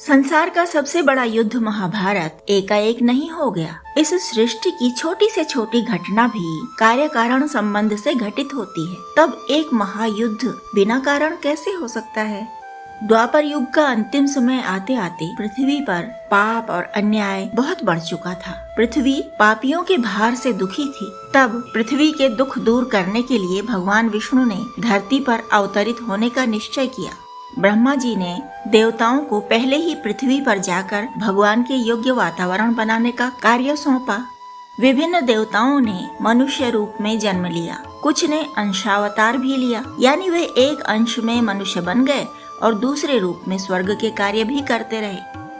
संसार का सबसे बड़ा युद्ध महाभारत एकाएक नहीं हो गया। इस सृष्टि की छोटी से छोटी घटना भी कार्य कारण संबंध से घटित होती है। तब एक महायुद्ध बिना कारण कैसे हो सकता है? द्वापर युग का अंतिम समय आते आते पृथ्वी पर पाप और अन्याय बहुत बढ़ चुका था। पृथ्वी पापियों के भार से दुखी थी। तब पृथ्वी के दुख दूर करने के लिए भगवान विष्णु ने धरती पर अवतरित होने का निश्चय किया। ब्रह्मा जी ने देवताओं को पहले ही पृथ्वी पर जाकर भगवान के योग्य वातावरण बनाने का कार्य सौंपा। विभिन्न देवताओं ने मनुष्य रूप में जन्म लिया, कुछ ने अंशावतार भी लिया, यानी वे एक अंश में मनुष्य बन गए और दूसरे रूप में स्वर्ग के कार्य भी करते रहे।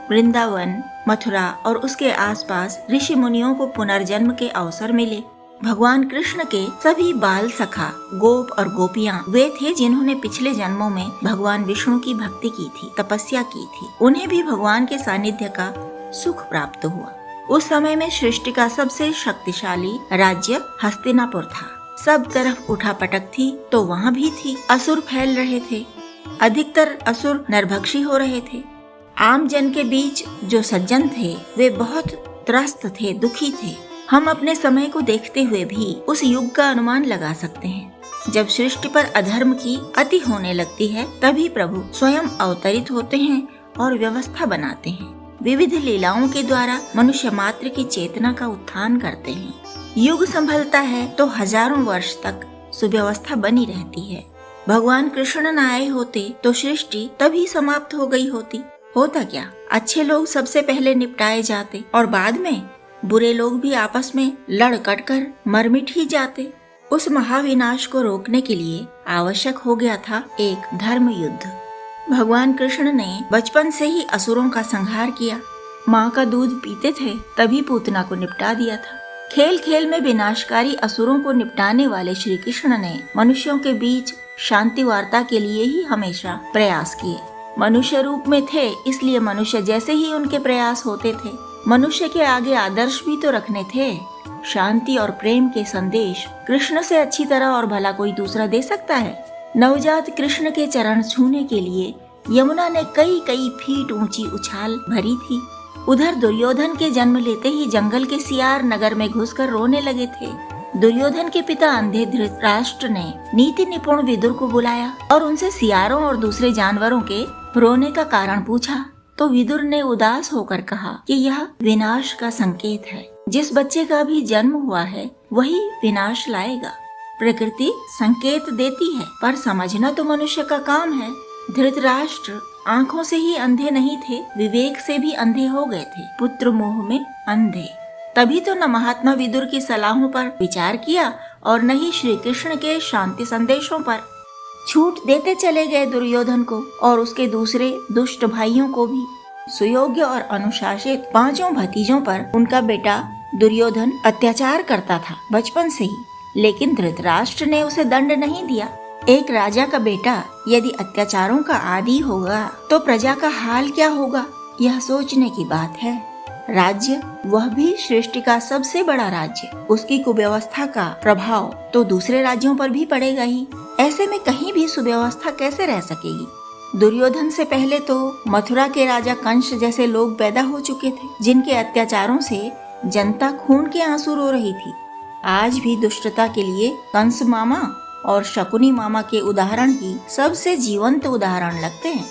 वृंदावन, मथुरा और उसके आसपास ऋषि मुनियों को पुनर्जन्म के अवसर मिले। भगवान कृष्ण के सभी बाल सखा गोप और गोपियां वे थे जिन्होंने पिछले जन्मों में भगवान विष्णु की भक्ति की थी, तपस्या की थी। उन्हें भी भगवान के सानिध्य का सुख प्राप्त हुआ। उस समय में सृष्टि का सबसे शक्तिशाली राज्य हस्तिनापुर था। सब तरफ उठापटक थी तो वहाँ भी थी। असुर फैल रहे थे। अधिकतर असुर नरभक्षी हो रहे थे। आम जन के बीच जो सज्जन थे वे बहुत त्रस्त थे, दुखी थे। हम अपने समय को देखते हुए भी उस युग का अनुमान लगा सकते हैं। जब सृष्टि पर अधर्म की अति होने लगती है तभी प्रभु स्वयं अवतरित होते हैं और व्यवस्था बनाते हैं। विविध लीलाओं के द्वारा मनुष्य मात्र की चेतना का उत्थान करते हैं। युग संभलता है तो हजारों वर्ष तक सुव्यवस्था बनी रहती है। भगवान कृष्ण न आए होते तो सृष्टि तभी समाप्त हो गई होती। होता क्या, अच्छे लोग सबसे पहले निपटाए जाते और बाद में बुरे लोग भी आपस में लड़ कट कर मरमिट ही जाते। उस महाविनाश को रोकने के लिए आवश्यक हो गया था एक धर्म युद्ध। भगवान कृष्ण ने बचपन से ही असुरों का संहार किया। माँ का दूध पीते थे तभी पूतना को निपटा दिया था। खेल खेल में विनाशकारी असुरों को निपटाने वाले श्री कृष्ण ने मनुष्यों के बीच शांति वार्ता के लिए ही हमेशा प्रयास किए। मनुष्य रूप में थे इसलिए मनुष्य जैसे ही उनके प्रयास होते थे। मनुष्य के आगे आदर्श भी तो रखने थे। शांति और प्रेम के संदेश कृष्ण से अच्छी तरह और भला कोई दूसरा दे सकता है। नवजात कृष्ण के चरण छूने के लिए यमुना ने कई कई फीट ऊंची उछाल भरी थी। उधर दुर्योधन के जन्म लेते ही जंगल के सियार नगर में घुसकर रोने लगे थे। दुर्योधन के पिता अंधे धृतराष्ट्र ने नीति निपुण विदुर को बुलाया और उनसे सियारों और दूसरे जानवरों के रोने का कारण पूछा तो विदुर ने उदास होकर कहा कि यह विनाश का संकेत है। जिस बच्चे का भी जन्म हुआ है वही विनाश लाएगा। प्रकृति संकेत देती है पर समझना तो मनुष्य का काम है। धृतराष्ट्र आंखों से ही अंधे नहीं थे, विवेक से भी अंधे हो गए थे। पुत्र मोह में अंधे। तभी तो न महात्मा विदुर की सलाहों पर विचार किया और न ही श्री कृष्ण के शांति संदेशों पर। छूट देते चले गए दुर्योधन को और उसके दूसरे दुष्ट भाइयों को भी। सुयोग्य और अनुशासित पांचों भतीजों पर उनका बेटा दुर्योधन अत्याचार करता था बचपन से ही, लेकिन धृतराष्ट्र ने उसे दंड नहीं दिया। एक राजा का बेटा यदि अत्याचारों का आदी होगा तो प्रजा का हाल क्या होगा, यह सोचने की बात है। राज्य, वह भी सृष्टि का सबसे बड़ा राज्य, उसकी कुव्यवस्था का प्रभाव तो दूसरे राज्यों पर भी पड़ेगा ही। ऐसे में कहीं भी सुव्यवस्था कैसे रह सकेगी? दुर्योधन से पहले तो मथुरा के राजा कंस जैसे लोग पैदा हो चुके थे जिनके अत्याचारों से जनता खून के आंसू रो रही थी। आज भी दुष्टता के लिए कंस मामा और शकुनी मामा के उदाहरण ही सबसे जीवंत उदाहरण लगते हैं।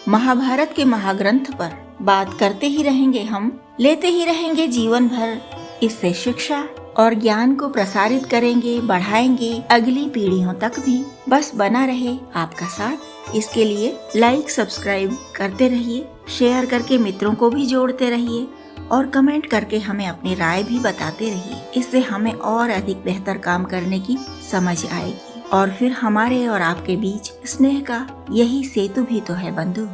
महाभारत के महाग्रंथ पर बात करते ही रहेंगे हम, लेते ही रहेंगे जीवन भर इससे शिक्षा और ज्ञान को प्रसारित करेंगे, बढ़ाएंगे अगली पीढ़ियों तक भी। बस बना रहे आपका साथ। इसके लिए लाइक सब्सक्राइब करते रहिए, शेयर करके मित्रों को भी जोड़ते रहिए और कमेंट करके हमें अपनी राय भी बताते रहिए। इससे हमें और अधिक बेहतर काम करने की समझ आएगी और फिर हमारे और आपके बीच स्नेह का यही सेतु भी तो है बंधु।